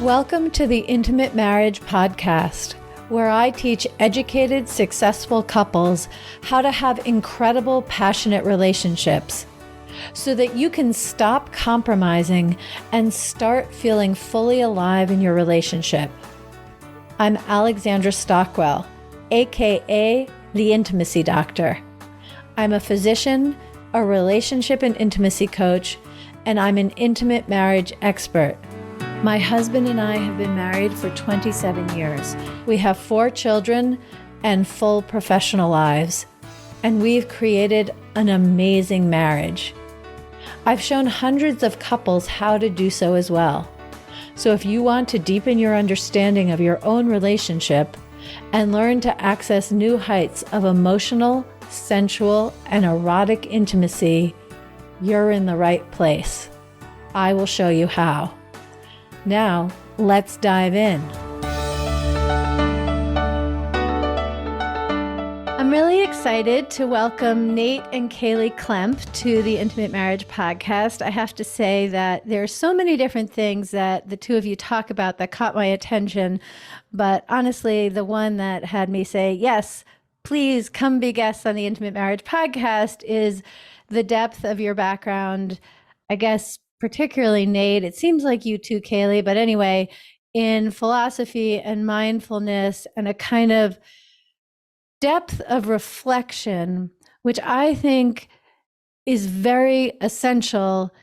Welcome to the Intimate Marriage Podcast, where I teach educated, successful couples how to have incredible, passionate relationships so that you can stop compromising and start feeling fully alive in your relationship. I'm Alexandra Stockwell, aka the Intimacy Doctor. I'm a physician, a relationship and intimacy coach, and I'm an intimate marriage expert. My husband and I have been married for 27 years. We have 4 children and full professional lives, and we've created an amazing marriage. I've shown hundreds of couples how to do so as well. So if you want to deepen your understanding of your own relationship and learn to access new heights of emotional, sensual, and erotic intimacy, you're in the right place. I will show you how. Now, let's dive in. I'm really excited to welcome Nate and Kaley Klemp to the Intimate Marriage Podcast. I have to say that there are so many different things that the two of you talk about that caught my attention, but honestly, the one that had me say, yes, please come be guests on the Intimate Marriage Podcast is the depth of your background, I guess, particularly Nate. It seems like you too, Kaley, but anyway, in philosophy and mindfulness and a kind of depth of reflection, which I think is very essential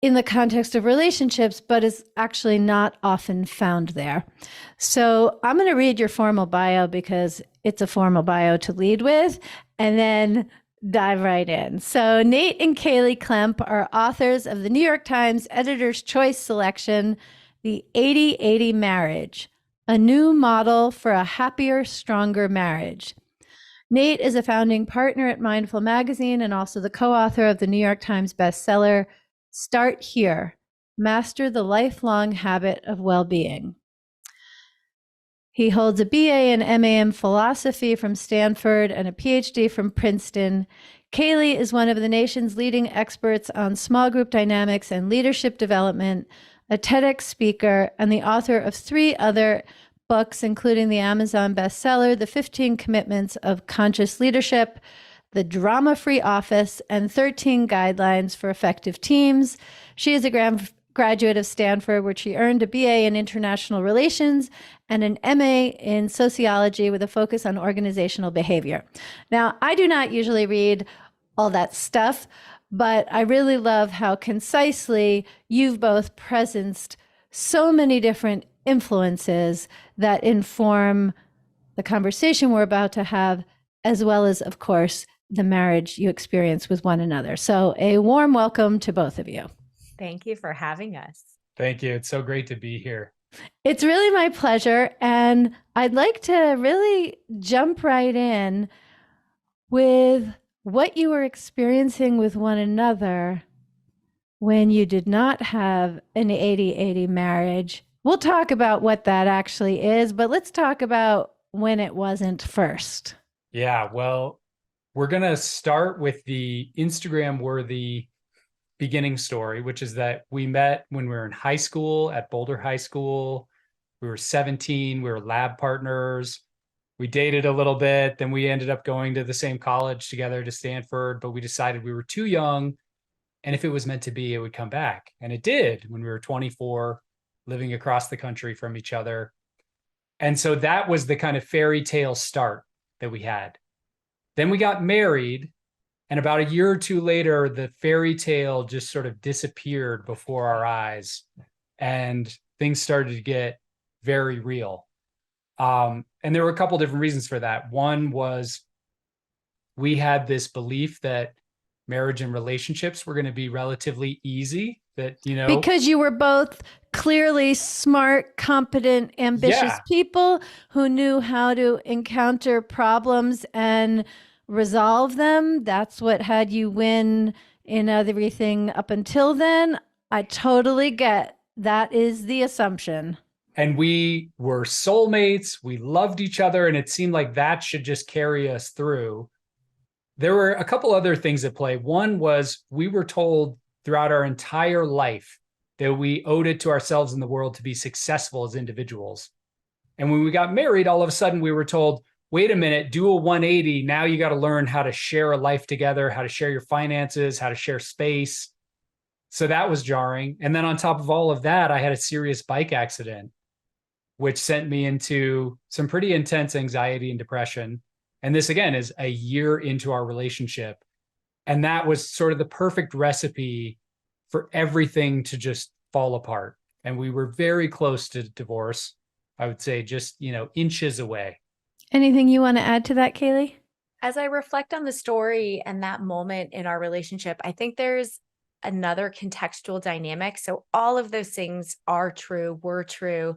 in the context of relationships, but is actually not often found there. So I'm going to read your formal bio because it's a formal bio to lead with, and then dive right in. So Nate and Kaley Klemp are authors of the New York Times Editor's Choice selection, The 80-80 Marriage, a new model for a happier, stronger marriage. Nate is a founding partner at Mindful Magazine and also the co-author of the New York Times bestseller, Start Here, Master the Lifelong Habit of Well-Being. He holds a BA and MA in philosophy from Stanford and a PhD from Princeton. Kaley is one of the nation's leading experts on small group dynamics and leadership development, a TEDx speaker, and the author of 3 other books, including the Amazon bestseller, The 15 Commitments of Conscious Leadership, The Drama-Free Office, and 13 Guidelines for Effective Teams. She is a graduate of Stanford, where she earned a BA in International Relations and an MA in Sociology with a focus on organizational behavior. Now, I do not usually read all that stuff, but I really love how concisely you've both presenced so many different influences that inform the conversation we're about to have, as well as, of course, the marriage you experience with one another. So a warm welcome to both of you. Thank you for having us. Thank you. It's so great to be here. It's really my pleasure. And I'd like to really jump right in with what you were experiencing with one another when you did not have an 80-80 marriage. We'll talk about what that actually is, but let's talk about when it wasn't first. Yeah, well, we're going to start with the Instagram-worthy beginning story, which is that we met when we were in high school at Boulder High School. We were 17. We were lab partners. We dated a little bit. Then we ended up going to the same college together to Stanford, but we decided we were too young. And if it was meant to be, it would come back. And it did when we were 24, living across the country from each other. And so that was the kind of fairy tale start that we had. Then we got married. And about a year or two later, the fairy tale just sort of disappeared before our eyes, and things started to get very real. And there were a couple different reasons for that. One was we had this belief that marriage and relationships were going to be relatively easy, that, you know, because you were both clearly smart, competent, ambitious people who knew how to encounter problems and resolve them. That's what had you win in everything up until then. I totally get that is the assumption. And we were soulmates. We loved each other. And it seemed like that should just carry us through. There were a couple other things at play. One was we were told throughout our entire life that we owed it to ourselves and the world to be successful as individuals. And when we got married, all of a sudden we were told, wait a minute, do a 180. Now you got to learn how to share a life together, how to share your finances, how to share space. So that was jarring. And then on top of all of that, I had a serious bike accident, which sent me into some pretty intense anxiety and depression. And this, again, is a year into our relationship. And that was sort of the perfect recipe for everything to just fall apart. And we were very close to divorce. I would say just, inches away. Anything you want to add to that, Kaley? As I reflect on the story and that moment in our relationship, I think there's another contextual dynamic. So all of those things are true, were true.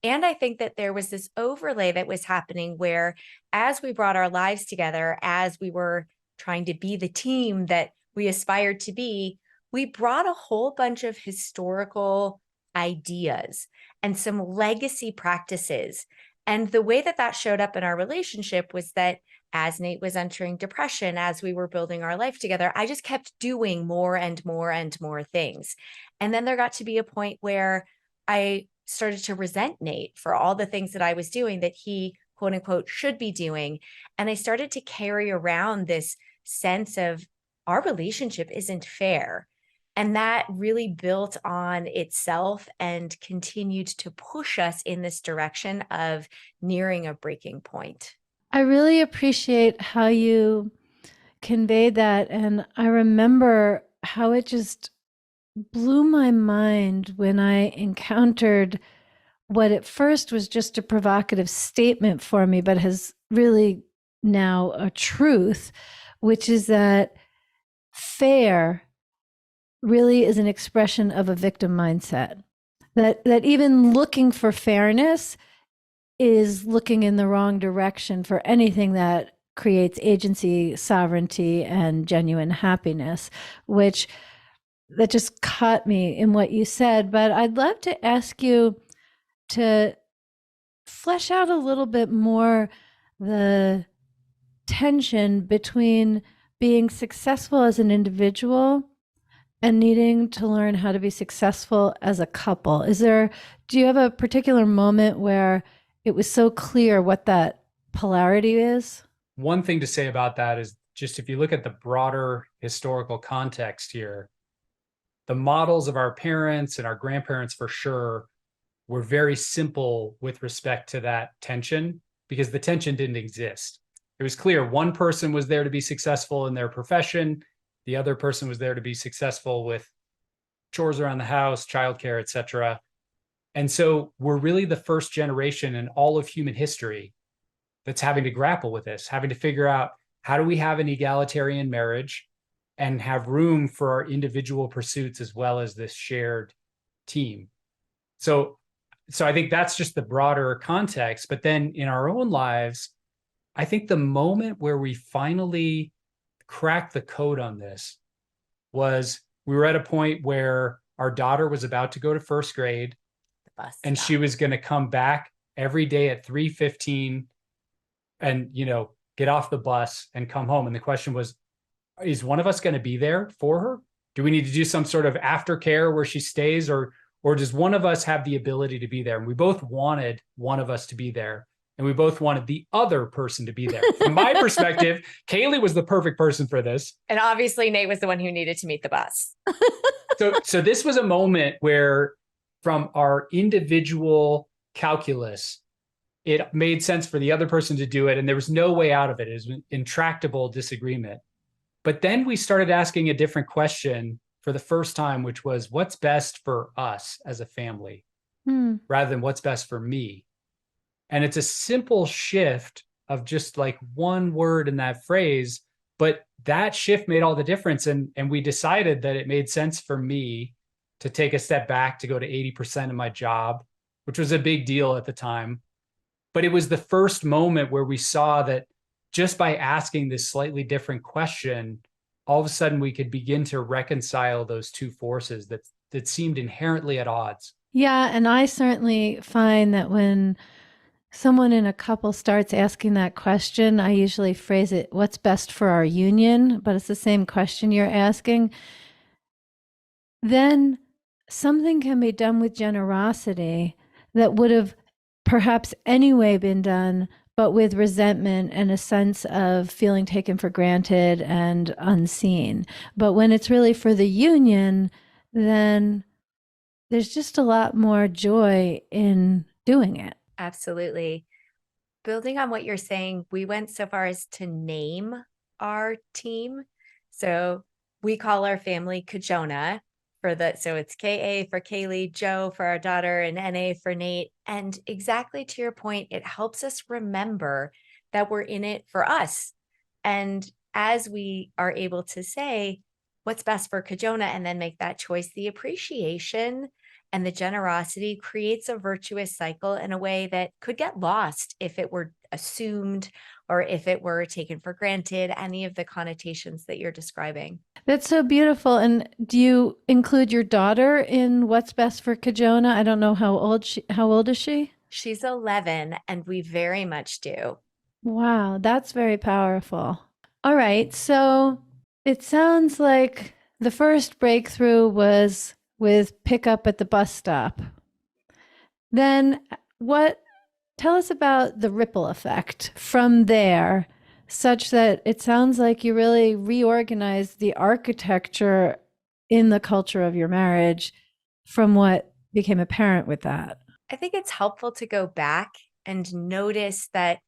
And I think that there was this overlay that was happening where, as we brought our lives together, as we were trying to be the team that we aspired to be, we brought a whole bunch of historical ideas and some legacy practices. And the way that that showed up in our relationship was that as Nate was entering depression, as we were building our life together, I just kept doing more and more and more things. And then there got to be a point where I started to resent Nate for all the things that I was doing that he, quote unquote, should be doing. And I started to carry around this sense of our relationship isn't fair. And that really built on itself and continued to push us in this direction of nearing a breaking point. I really appreciate how you conveyed that. And I remember how it just blew my mind when I encountered what at first was just a provocative statement for me, but has really now a truth, which is that fair really is an expression of a victim mindset. That even looking for fairness is looking in the wrong direction for anything that creates agency, sovereignty, and genuine happiness, which that just caught me in what you said. But I'd love to ask you to flesh out a little bit more the tension between being successful as an individual and needing to learn how to be successful as a couple. Do you have a particular moment where it was so clear what that polarity is? One thing to say about that is just if you look at the broader historical context here, the models of our parents and our grandparents for sure were very simple with respect to that tension, because the tension didn't exist. It was clear one person was there to be successful in their profession. The other person was there to be successful with chores around the house, childcare, etc. And so we're really the first generation in all of human history that's having to grapple with this, having to figure out how do we have an egalitarian marriage and have room for our individual pursuits as well as this shared team. So I think that's just the broader context. But then in our own lives, I think the moment where we finally cracked the code on this was we were at a point where our daughter was about to go to first grade, and she was going to come back every day at 3:15 and, get off the bus and come home. And the question was, is one of us going to be there for her? Do we need to do some sort of aftercare where she stays, or does one of us have the ability to be there? And we both wanted one of us to be there, and we both wanted the other person to be there. From my perspective, Kaley was the perfect person for this. And obviously Nate was the one who needed to meet the bus. So this was a moment where, from our individual calculus, it made sense for the other person to do it, and there was no way out of it. It was an intractable disagreement. But then we started asking a different question for the first time, which was, what's best for us as a family, rather than what's best for me? And it's a simple shift of just like one word in that phrase, but that shift made all the difference. And we decided that it made sense for me to take a step back to go to 80% of my job, which was a big deal at the time. But it was the first moment where we saw that just by asking this slightly different question, all of a sudden we could begin to reconcile those two forces that seemed inherently at odds. Yeah, and I certainly find that when someone in a couple starts asking that question, I usually phrase it, what's best for our union? But it's the same question you're asking. Then something can be done with generosity that would have perhaps anyway been done, but with resentment and a sense of feeling taken for granted and unseen. But when it's really for the union, then there's just a lot more joy in doing it. Absolutely. Building on what you're saying, we went so far as to name our team. So we call our family Kajona so it's K-A for Kaylee, Joe for our daughter, and N-A for Nate. And exactly to your point, it helps us remember that we're in it for us. And as we are able to say what's best for Kajona and then make that choice, the appreciation and the generosity creates a virtuous cycle in a way that could get lost if it were assumed or if it were taken for granted, any of the connotations that you're describing. That's so beautiful. And do you include your daughter in what's best for Kajona? I don't know how old is she? She's 11, and we very much do. Wow, that's very powerful. All right, so it sounds like the first breakthrough was with pickup at the bus stop. Then tell us about the ripple effect from there, such that it sounds like you really reorganized the architecture in the culture of your marriage from what became apparent with that. I think it's helpful to go back and notice that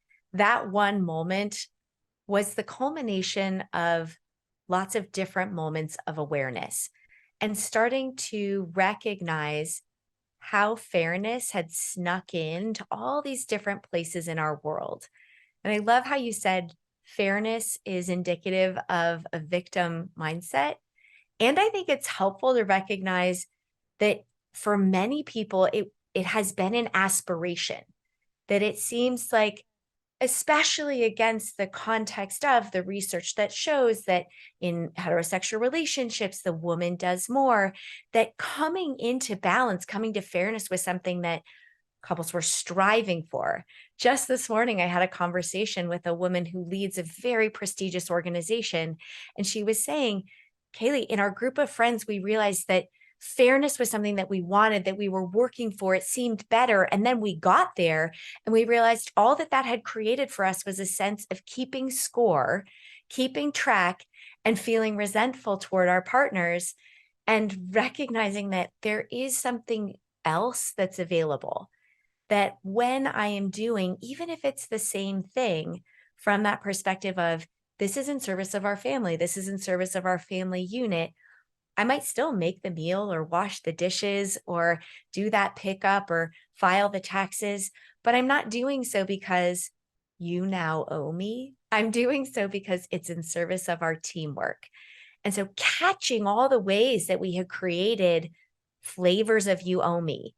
one moment was the culmination of lots of different moments of awareness and starting to recognize how fairness had snuck into all these different places in our world. And I love how you said fairness is indicative of a victim mindset. And I think it's helpful to recognize that for many people, it has been an aspiration, that it seems like, especially against the context of the research that shows that in heterosexual relationships, the woman does more, that coming into balance, coming to fairness was something that couples were striving for. Just this morning, I had a conversation with a woman who leads a very prestigious organization, and she was saying, Kaley, in our group of friends, we realized that fairness was something that we wanted, that we were working for. It seemed better. And then we got there and we realized all that had created for us was a sense of keeping score, keeping track, and feeling resentful toward our partners, and recognizing that there is something else that's available. That when I am doing, even if it's the same thing, from that perspective of this is in service of our family, this is in service of our family unit, I might still make the meal or wash the dishes or do that pickup or file the taxes, but I'm not doing so because you now owe me. I'm doing so because it's in service of our teamwork. And so catching all the ways that we have created flavors of you owe me.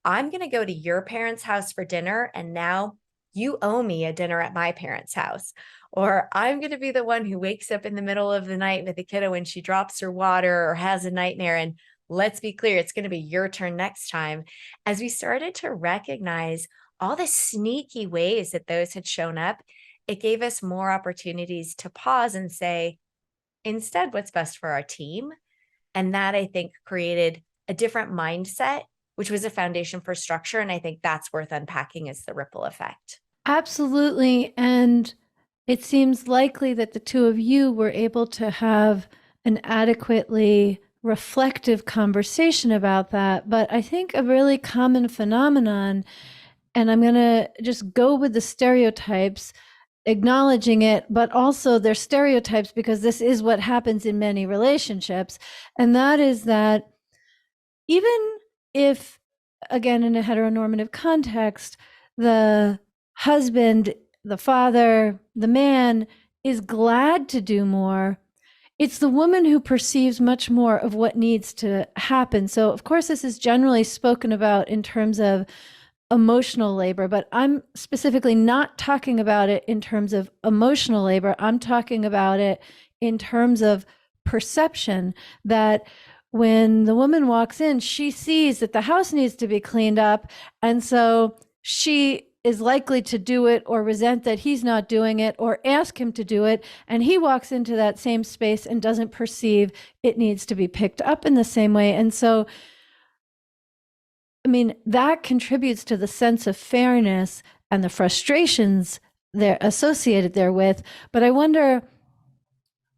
I'm going to go to your parents' house for dinner, and now you owe me a dinner at my parents' house. Or I'm going to be the one who wakes up in the middle of the night with the kiddo when she drops her water or has a nightmare. And let's be clear, it's going to be your turn next time. As we started to recognize all the sneaky ways that those had shown up, it gave us more opportunities to pause and say, instead, what's best for our team? And that, I think, created a different mindset, which was a foundation for structure. And I think that's worth unpacking as the ripple effect. Absolutely. And it seems likely that the two of you were able to have an adequately reflective conversation about that. But I think a really common phenomenon, and I'm going to just go with the stereotypes, acknowledging it, but also they're stereotypes because this is what happens in many relationships. And that is that even if, again, in a heteronormative context, the husband, the father, the man is glad to do more, it's the woman who perceives much more of what needs to happen. So, of course, this is generally spoken about in terms of emotional labor, but I'm specifically not talking about it in terms of emotional labor. I'm talking about it in terms of perception, that when the woman walks in, she sees that the house needs to be cleaned up. And so she is likely to do it or resent that he's not doing it or ask him to do it. And he walks into that same space and doesn't perceive it needs to be picked up in the same way. And so mean, that contributes to the sense of fairness and the frustrations they're associated therewith. But I wonder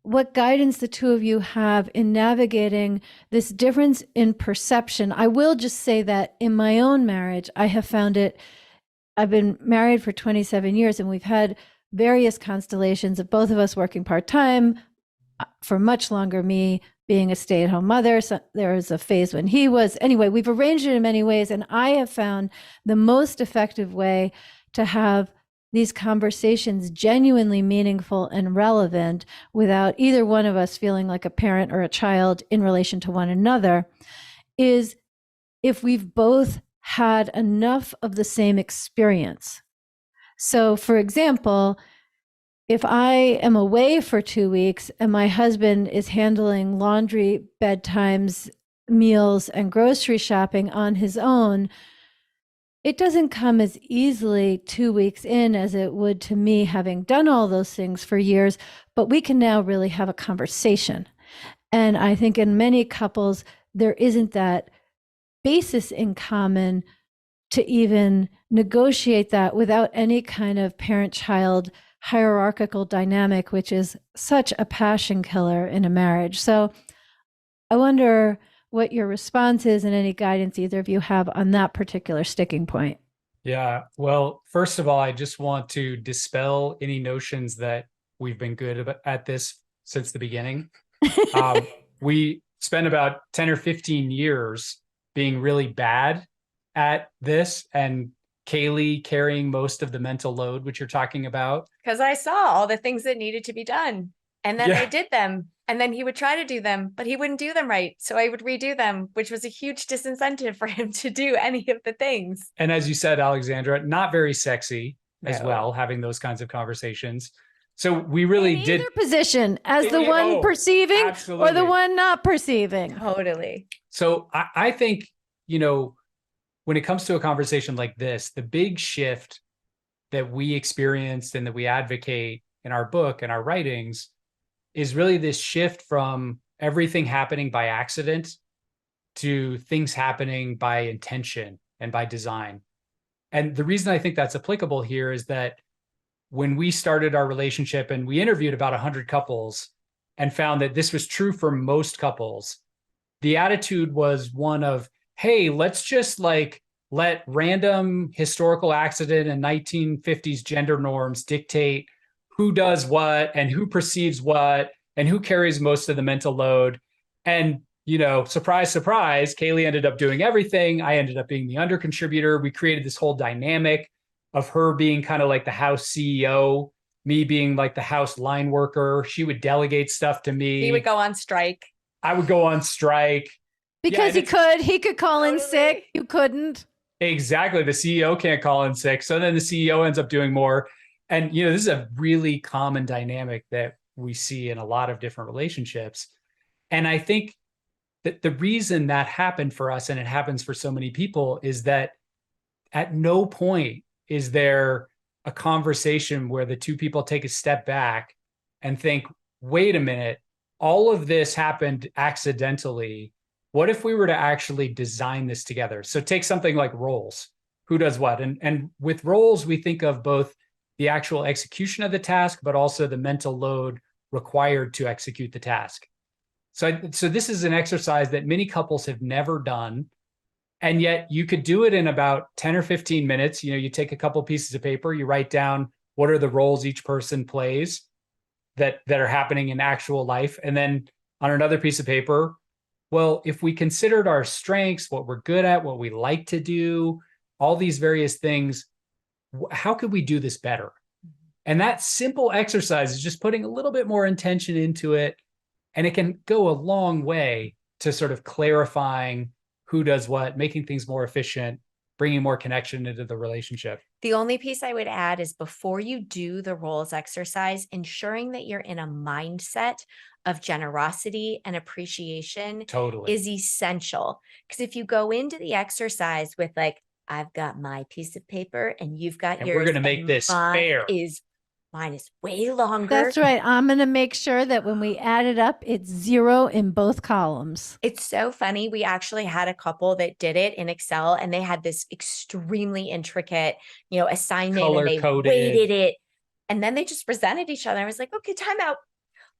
what guidance the two of you have in navigating this difference in perception. I will just say that in my own marriage, I have found it, I've been married for 27 years and we've had various constellations of both of us working part-time for much longer, me being a stay-at-home mother. So there was a phase when he was. Anyway, we've arranged it in many ways. And I have found the most effective way to have these conversations genuinely meaningful and relevant without either one of us feeling like a parent or a child in relation to one another is if we've both had enough of the same experience. So, for example, if I am away for 2 weeks and my husband is handling laundry, bedtimes, meals, and grocery shopping on his own, it doesn't come as easily 2 weeks in as it would to me having done all those things for years, but we can now really have a conversation. And I think in many couples, there isn't that basis in common to even negotiate that without any kind of parent-child hierarchical dynamic, which is such a passion killer in a marriage. So I wonder what your response is and any guidance either of you have on that particular sticking point. Yeah. Well, first of all, I just want to dispel any notions that we've been good at this since the beginning. We spent about 10 or 15 years being really bad at this, and Kaley carrying most of the mental load, which you're talking about. Because I saw all the things that needed to be done. And then I did them. And then he would try to do them, but he wouldn't do them right. So I would redo them, which was a huge disincentive for him to do any of the things. And as you said, Alexandra, not very sexy as No. well, having those kinds of conversations. So we really in did either position, as the one perceiving absolutely. or the one not perceiving. Totally. So I think, when it comes to a conversation like this, the big shift that we experienced and that we advocate in our book and our writings is really this shift from everything happening by accident to things happening by intention and by design. And the reason I think that's applicable here is that when we started our relationship and we interviewed about 100 couples and found that this was true for most couples, the attitude was one of, hey, let's just let random historical accident and 1950s gender norms dictate who does what and who perceives what and who carries most of the mental load. And, surprise, surprise, Kaley ended up doing everything. I ended up being the under contributor. We created this whole dynamic of her being kind of like the house CEO, me being like the house line worker. She would delegate stuff to me. He would go on strike. I would go on strike. Because he could call in sick. You couldn't. Exactly. The CEO can't call in sick. So then the CEO ends up doing more. And, this is a really common dynamic that we see in a lot of different relationships. And I think that the reason that happened for us, and it happens for so many people, is that at no point is there a conversation where the two people take a step back and think, wait a minute, all of this happened accidentally. What if we were to actually design this together? So take something like roles. Who does what? And with roles, we think of both the actual execution of the task, but also the mental load required to execute the task. So this is an exercise that many couples have never done. And yet you could do it in about 10 or 15 minutes. You take a couple pieces of paper, you write down what are the roles each person plays that are happening in actual life. And then on another piece of paper, well, if we considered our strengths, what we're good at, what we like to do, all these various things, how could we do this better? And that simple exercise is just putting a little bit more intention into it. And it can go a long way to sort of clarifying who does what, making things more efficient, bringing more connection into the relationship. The only piece I would add is before you do the roles exercise, ensuring that you're in a mindset of generosity and appreciation is essential. Because if you go into the exercise with I've got my piece of paper and you've got yours, we're going to make this fair. Is Mine is way longer. That's right. I'm going to make sure that when we add it up, it's 0 in both columns. It's so funny. We actually had a couple that did it in Excel, and they had this extremely intricate, assignment, and they Color-coded. weighted it. And then they just presented each other. I was like, okay, time out.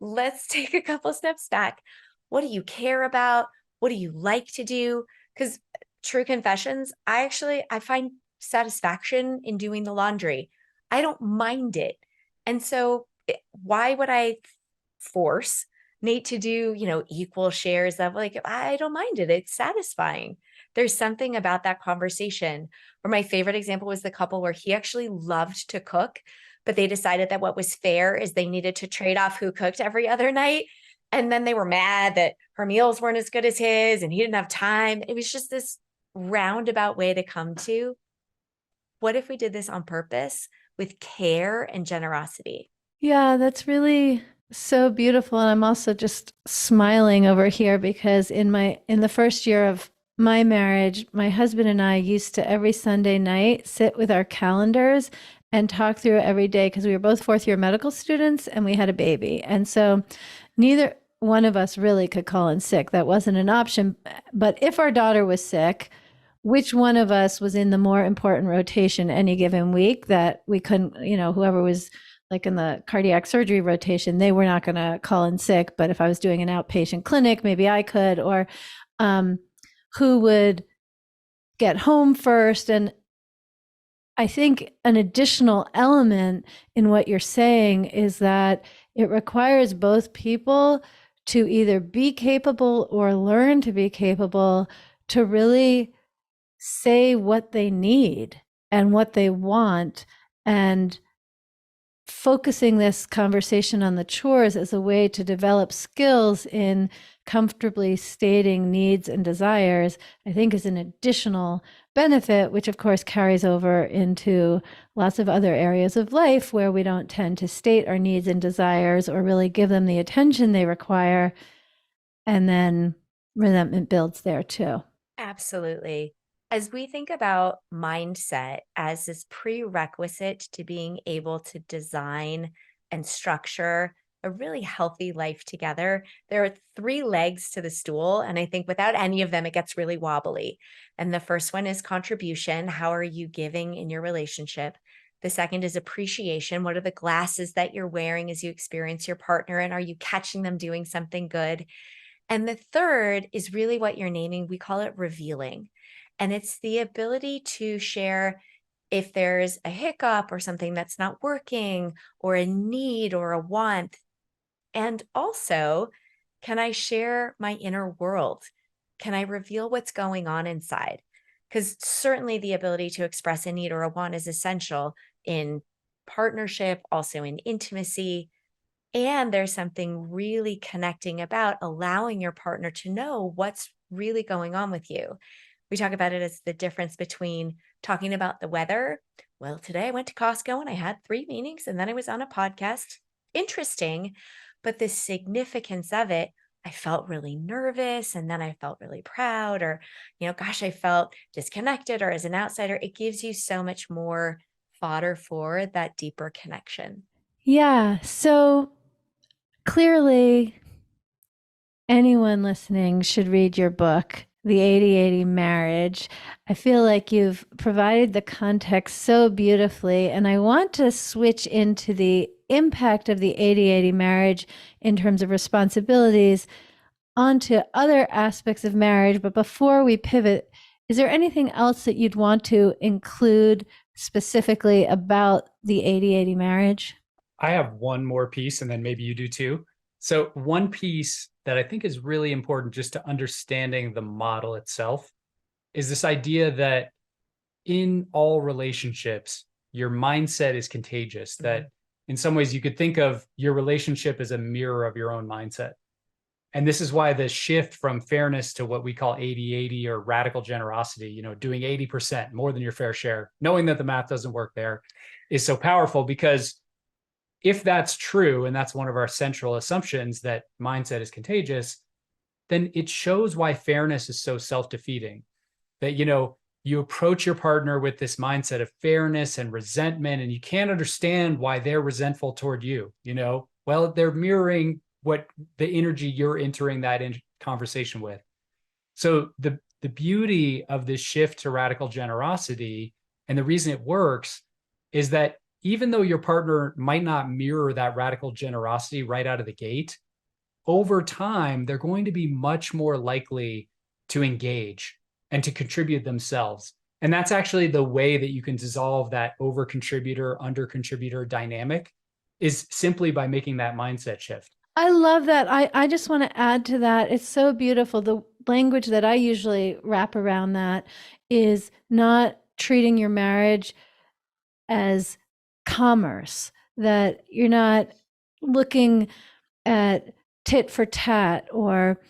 Let's take a couple steps back. What do you care about? What do you like to do? Because true confessions, I find satisfaction in doing the laundry. I don't mind it. And so why would I force Nate to do, equal shares of, like, I don't mind it. It's satisfying. There's something about that conversation. Or my favorite example was the couple where he actually loved to cook, but they decided that what was fair is they needed to trade off who cooked every other night. And then they were mad that her meals weren't as good as his and he didn't have time. It was just this roundabout way to come to, what if we did this on purpose with care and generosity? Yeah, that's really so beautiful. And I'm also just smiling over here because in the first year of my marriage, my husband and I used to every Sunday night sit with our calendars and talk through every day, because we were both fourth year medical students and we had a baby. And so neither one of us really could call in sick. That wasn't an option. But if our daughter was sick, which one of us was in the more important rotation any given week that we couldn't, whoever was like in the cardiac surgery rotation, they were not going to call in sick. But if I was doing an outpatient clinic, maybe I could, or who would get home first. And I think an additional element in what you're saying is that it requires both people to either be capable or learn to be capable to really say what they need and what they want, and focusing this conversation on the chores as a way to develop skills in comfortably stating needs and desires, I think is an additional benefit, which of course carries over into lots of other areas of life where we don't tend to state our needs and desires or really give them the attention they require. And then resentment builds there too. Absolutely. As we think about mindset as this prerequisite to being able to design and structure a really healthy life together, there are 3 legs to the stool. And I think without any of them, it gets really wobbly. And the first one is contribution. How are you giving in your relationship? The second is appreciation. What are the glasses that you're wearing as you experience your partner? And are you catching them doing something good? And the third is really what you're naming. We call it revealing. And it's the ability to share if there's a hiccup or something that's not working, or a need or a want. And also, can I share my inner world? Can I reveal what's going on inside? Because certainly the ability to express a need or a want is essential in partnership, also in intimacy. And there's something really connecting about allowing your partner to know what's really going on with you. We talk about it as the difference between talking about the weather. Well, today I went to Costco and I had 3 meetings and then I was on a podcast. Interesting. But the significance of it, I felt really nervous and then I felt really proud, or, gosh, I felt disconnected or as an outsider. It gives you so much more fodder for that deeper connection. Yeah. So clearly, anyone listening should read your book, The 80/80 Marriage. I feel like you've provided the context so beautifully, and I want to switch into the impact of the 80/80 marriage in terms of responsibilities onto other aspects of marriage. But before we pivot, is there anything else that you'd want to include specifically about the 80/80 marriage? I have one more piece, and then maybe you do too. So one piece that I think is really important just to understanding the model itself is this idea that in all relationships, your mindset is contagious, that in some ways you could think of your relationship as a mirror of your own mindset. And this is why the shift from fairness to what we call 80/80 or radical generosity, doing 80%, more than your fair share, knowing that the math doesn't work there, is so powerful. Because if that's true, and that's one of our central assumptions, that mindset is contagious, then it shows why fairness is so self-defeating. That, you approach your partner with this mindset of fairness and resentment, and you can't understand why they're resentful toward you. Well, they're mirroring what the energy you're entering that conversation with. So the beauty of this shift to radical generosity, and the reason it works, is that even though your partner might not mirror that radical generosity right out of the gate, over time, they're going to be much more likely to engage and to contribute themselves. And that's actually the way that you can dissolve that over contributor, under contributor dynamic, is simply by making that mindset shift. I love that. I just want to add to that. It's so beautiful. The language that I usually wrap around that is not treating your marriage as commerce, that you're not looking at tit for tat or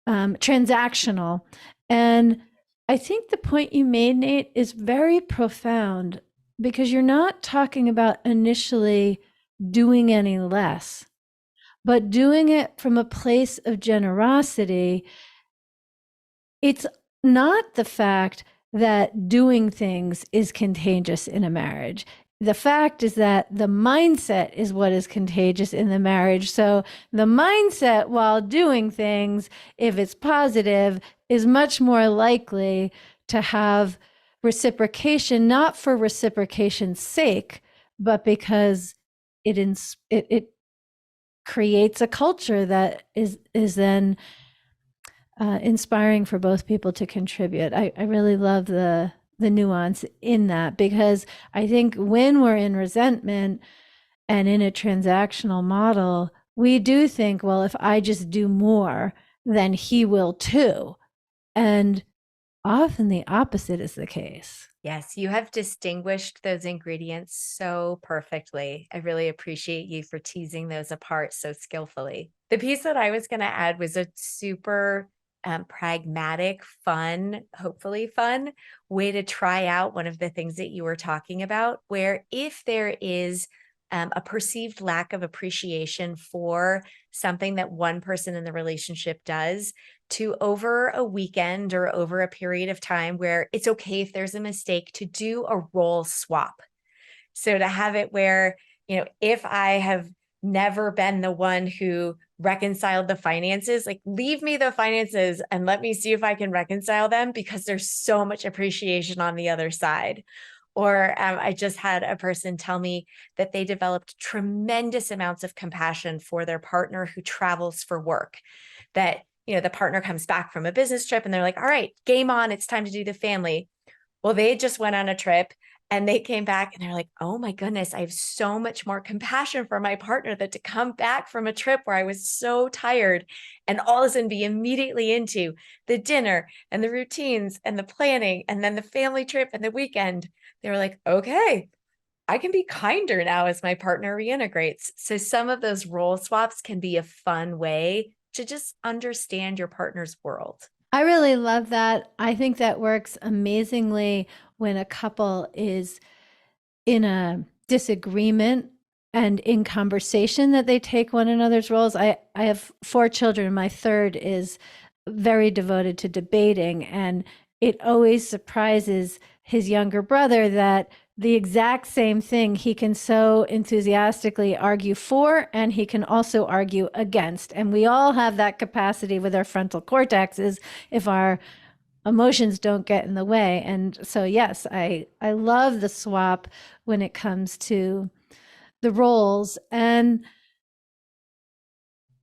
transactional. And I think the point you made, Nate, is very profound, because you're not talking about initially doing any less, but doing it from a place of generosity. It's not the fact that doing things is contagious in a marriage. The fact is that the mindset is what is contagious in the marriage. So the mindset while doing things, if it's positive, is much more likely to have reciprocation, not for reciprocation's sake, but because it creates a culture that is then inspiring for both people to contribute. I really love the nuance in that, because I think when we're in resentment and in a transactional model, we do think, well, if I just do more, then he will too. And often the opposite is the case. Yes, you have distinguished those ingredients so perfectly. I really appreciate you for teasing those apart so skillfully. The piece that I was going to add was a super pragmatic, fun, hopefully fun way to try out one of the things that you were talking about, where if there is a perceived lack of appreciation for something that one person in the relationship does, to over a weekend or over a period of time where it's okay if there's a mistake, to do a role swap. So to have it where, if I have never been the one who reconciled the finances, like, leave me the finances and let me see if I can reconcile them, because there's so much appreciation on the other side. Or I just had a person tell me that they developed tremendous amounts of compassion for their partner who travels for work, that the partner comes back from a business trip and they're like, all right, game on, it's time to do the family. Well, they just went on a trip and they came back and they're like, oh my goodness, I have so much more compassion for my partner, that to come back from a trip where I was so tired and all of a sudden be immediately into the dinner and the routines and the planning and then the family trip and the weekend. They were like, okay, I can be kinder now as my partner reintegrates. So some of those role swaps can be a fun way to just understand your partner's world. I really love that. I think that works amazingly when a couple is in a disagreement and in conversation, that they take one another's roles. I have 4 children. My third is very devoted to debating, and it always surprises his younger brother that the exact same thing he can so enthusiastically argue for, and he can also argue against. And we all have that capacity with our frontal cortexes if our emotions don't get in the way. And so, yes, I love the swap when it comes to the roles. And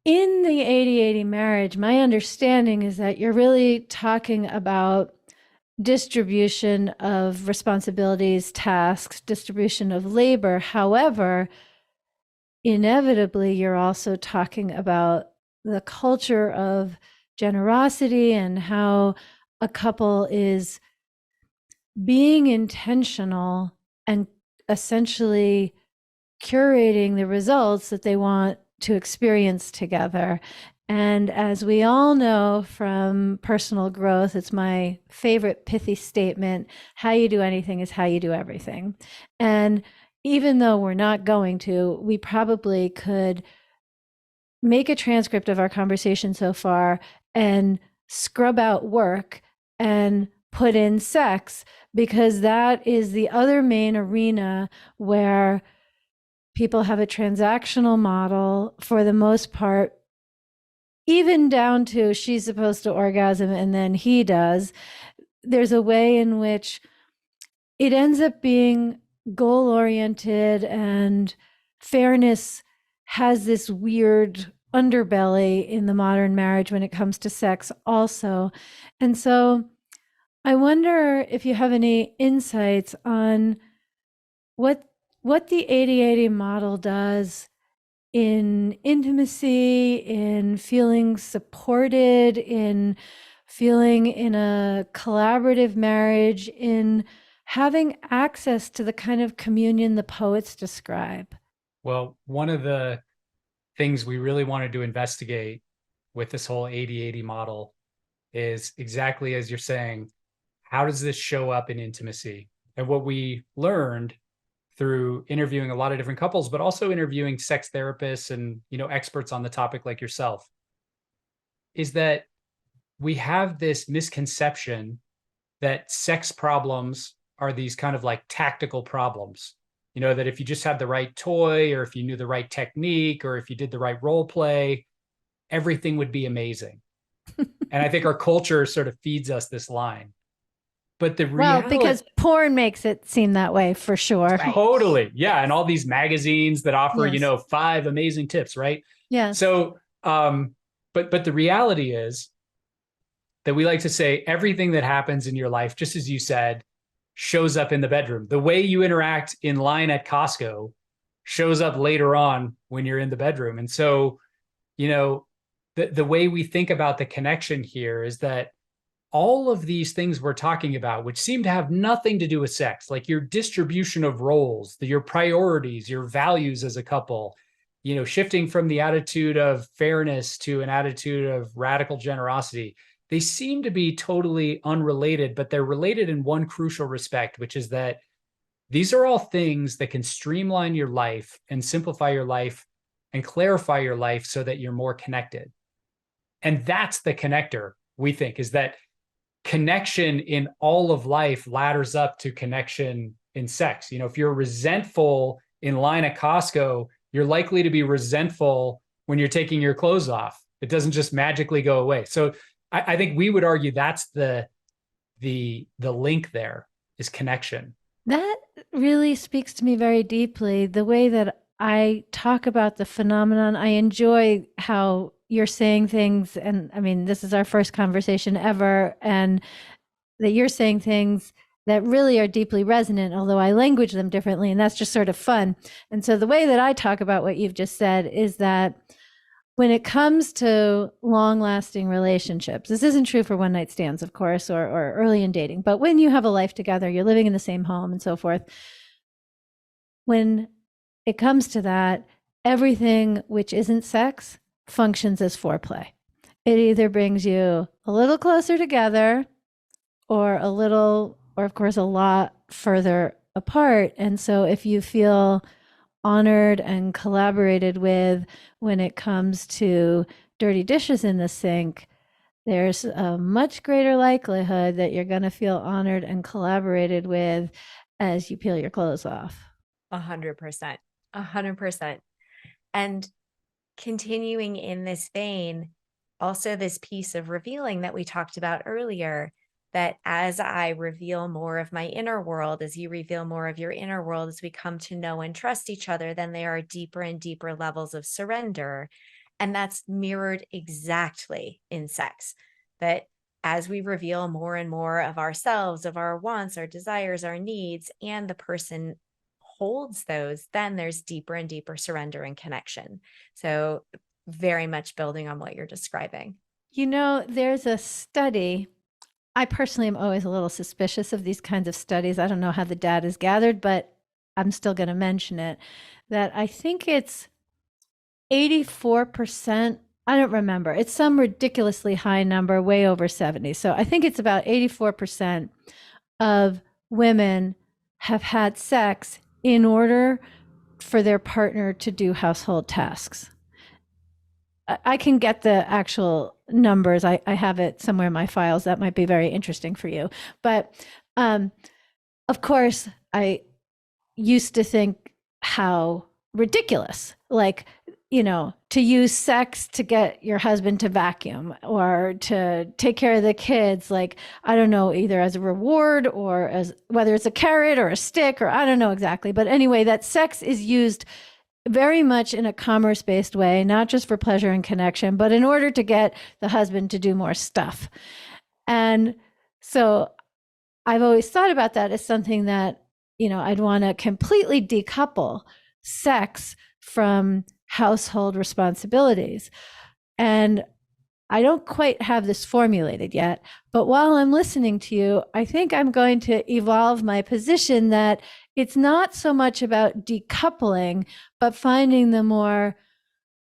in the 80-80 marriage, my understanding is that you're really talking about distribution of responsibilities, tasks, distribution of labor. However, inevitably, you're also talking about the culture of generosity and how a couple is being intentional and essentially curating the results that they want to experience together. And as we all know from personal growth, it's my favorite pithy statement: how you do anything is how you do everything. And even though we're not going to, we probably could make a transcript of our conversation so far and scrub out work and put in sex, because that is the other main arena where people have a transactional model for the most part, even down to she's supposed to orgasm and then he does. There's a way in which it ends up being goal oriented, and fairness has this weird underbelly in the modern marriage when it comes to sex also. And so I wonder if you have any insights on what the 80/80 model does in intimacy, in feeling supported, in feeling in a collaborative marriage, in having access to the kind of communion the poets describe. Well, one of the things we really wanted to investigate with this whole 80/80 model is exactly as you're saying, how does this show up in intimacy? And what we learned through interviewing a lot of different couples, but also interviewing sex therapists and, experts on the topic like yourself, is that we have this misconception that sex problems are these kind of like tactical problems. That if you just had the right toy, or if you knew the right technique, or if you did the right role play, everything would be amazing. And I think our culture sort of feeds us this line. But the reality, because porn makes it seem that way for sure. Right. Totally. Yeah. And all these magazines that offer, Yes. 5 amazing tips, right? Yeah. So, but the reality is that we like to say everything that happens in your life, just as you said, shows up in the bedroom. The way you interact in line at Costco shows up later on when you're in the bedroom. And so, the way we think about the connection here is that all of these things we're talking about, which seem to have nothing to do with sex, like your distribution of roles, your priorities, your values as a couple, shifting from the attitude of fairness to an attitude of radical generosity, they seem to be totally unrelated, but they're related in one crucial respect, which is that these are all things that can streamline your life and simplify your life and clarify your life so that you're more connected. And that's the connector, we think, is that connection in all of life ladders up to connection in sex. If you're resentful in line at Costco, you're likely to be resentful when you're taking your clothes off. It doesn't just magically go away. So I think we would argue that's the link there, is connection. That really speaks to me very deeply. The way that I talk about the phenomenon, I enjoy how you're saying things. And I mean, this is our first conversation ever, and that you're saying things that really are deeply resonant, although I language them differently. And that's just sort of fun. And so the way that I talk about what you've just said is that when it comes to long-lasting relationships, this isn't true for one-night stands, of course, or early in dating, but when you have a life together, you're living in the same home and so forth, when it comes to that, everything which isn't sex functions as foreplay. It either brings you a little closer together or of course, a lot further apart. And so if you feel honored and collaborated with when it comes to dirty dishes in the sink, there's a much greater likelihood that you're going to feel honored and collaborated with as you peel your clothes off. 100%. 100%. And continuing in this vein, also this piece of revealing that we talked about earlier, that as I reveal more of my inner world, as you reveal more of your inner world, as we come to know and trust each other, then there are deeper and deeper levels of surrender. And that's mirrored exactly in sex, that as we reveal more and more of ourselves, of our wants, our desires, our needs, and the person holds those, then there's deeper and deeper surrender and connection. So very much building on what you're describing. There's a study. I personally am always a little suspicious of these kinds of studies. I don't know how the data is gathered, but I'm still going to mention it, that I think it's 84%. I don't remember. It's some ridiculously high number, way over 70. So I think it's about 84% of women have had sex in order for their partner to do household tasks. I can get the actual numbers. I have it somewhere in my files that might be very interesting for you. But of course, I used to think how ridiculous, like, to use sex to get your husband to vacuum or to take care of the kids, like, I don't know, either as a reward or as whether it's a carrot or a stick, or I don't know exactly. But anyway, that sex is used very much in a commerce-based way, not just for pleasure and connection, but in order to get the husband to do more stuff. And so I've always thought about that as something that, I'd want to completely decouple sex from household responsibilities. And I don't quite have this formulated yet, but while I'm listening to you, I think I'm going to evolve my position that it's not so much about decoupling, but finding the more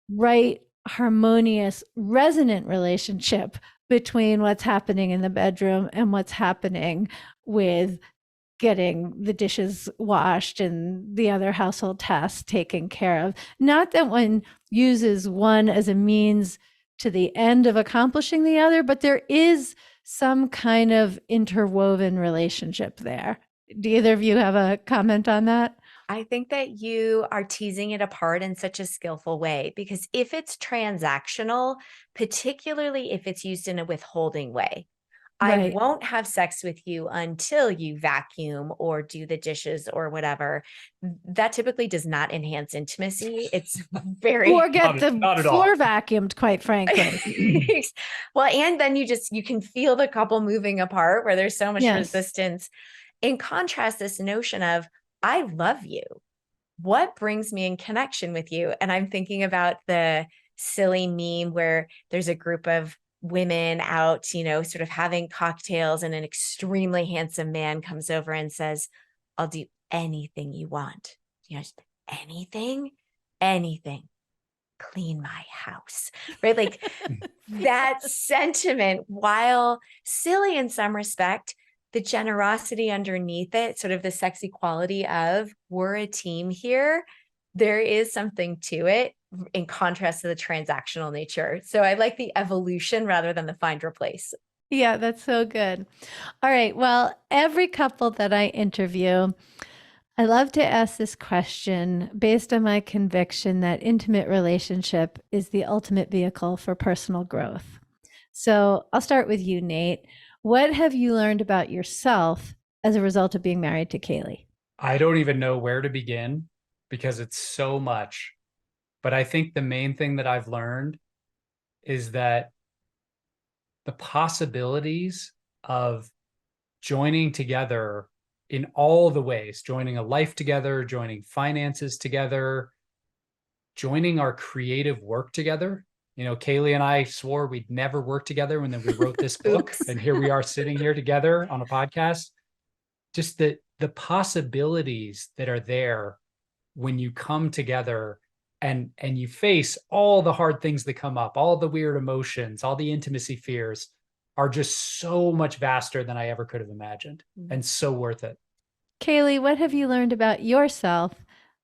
right, harmonious, resonant relationship between what's happening in the bedroom and what's happening with getting the dishes washed and the other household tasks taken care of. Not that one uses one as a means to the end of accomplishing the other, but there is some kind of interwoven relationship there. Do either of you have a comment on that? I think that you are teasing it apart in such a skillful way, because if it's transactional, particularly if it's used in a withholding way, I Right. won't have sex with you until you vacuum or do the dishes or whatever. That typically does not enhance intimacy. It's very Or get the not at all. floor vacuumed, quite frankly. well, and then you can feel the couple moving apart where there's so much Yes. resistance. In contrast, this notion of, I love you. What brings me in connection with you? And I'm thinking about the silly meme where there's a group of women out, sort of having cocktails, and an extremely handsome man comes over and says, I'll do anything you want. Just anything, clean my house, right? Like that sentiment, while silly in some respect, the generosity underneath it, sort of the sexy quality of, we're a team here, there is something to it in contrast to the transactional nature. So I like the evolution rather than the find replace. Yeah, that's so good. All right. Well, every couple that I interview, I love to ask this question based on my conviction that intimate relationship is the ultimate vehicle for personal growth. So I'll start with you, Nate. What have you learned about yourself as a result of being married to Kaley? I don't even know where to begin because it's so much. But I think the main thing that I've learned is that the possibilities of joining together in all the ways, joining a life together, joining finances together, joining our creative work together. Kaley and I swore we'd never work together when we wrote this book. And here we are sitting here together on a podcast. Just the possibilities that are there when you come together and you face all the hard things that come up, all the weird emotions, all the intimacy fears are just so much vaster than I ever could have imagined, and so worth it. Kaley, what have you learned about yourself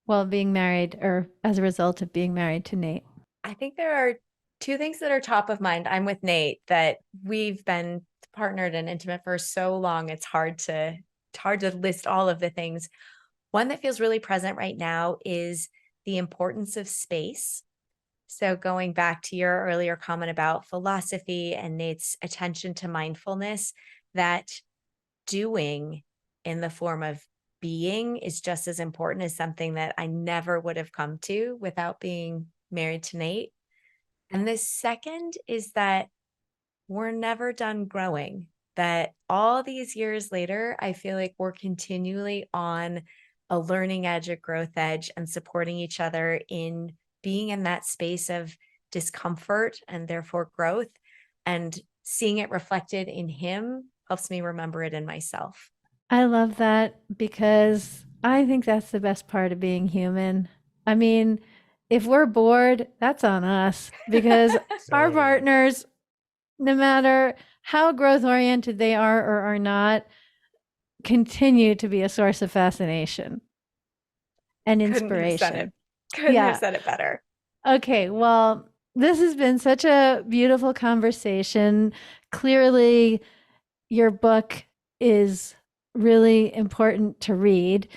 while being married or as a result of being married to Nate? I think there are two things that are top of mind. I'm with Nate, that we've been partnered and intimate for so long. It's hard to list all of the things. One that feels really present right now is the importance of space. So going back to your earlier comment about philosophy and Nate's attention to mindfulness, that doing in the form of being is just as important as something that I never would have come to without being married to Nate. And the second is that we're never done growing, that all these years later, I feel like we're continually on a learning edge, a growth edge, and supporting each other in being in that space of discomfort and therefore growth, and seeing it reflected in him helps me remember it in myself. I love that because I think that's the best part of being human. I mean, if we're bored, that's on us because our partners, no matter how growth oriented they are or are not, continue to be a source of fascination and inspiration. Couldn't have said it better. Okay, well, This has been such a beautiful conversation. Clearly, your book is really important to read.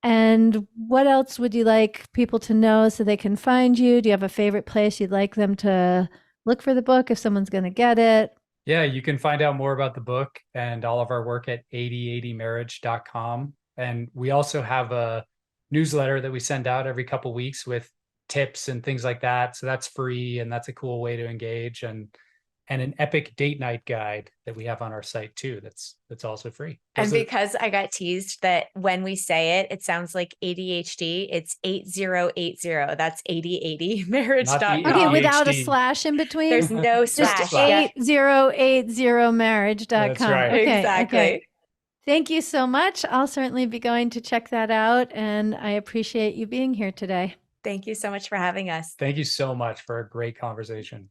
And what else would you like people to know so they can find you? Do you have a favorite place you'd like them to look for the book if someone's going to get it? Yeah, you can find out more about the book and all of our work at 8080marriage.com. And we also have a newsletter that we send out every couple weeks with tips and things like that. So that's free and that's a cool way to engage. And an epic date night guide that we have on our site too. That's also free. And because I got teased that when we say it, it sounds like ADHD. It's 8080. That's 8080marriage.com. Okay, without a slash in between. There's no slash. Just 8080marriage.com. That's right. Okay, Exactly. okay. Thank you so much. I'll certainly be going to check that out. And I appreciate you being here today. Thank you so much for having us. Thank you so much for a great conversation.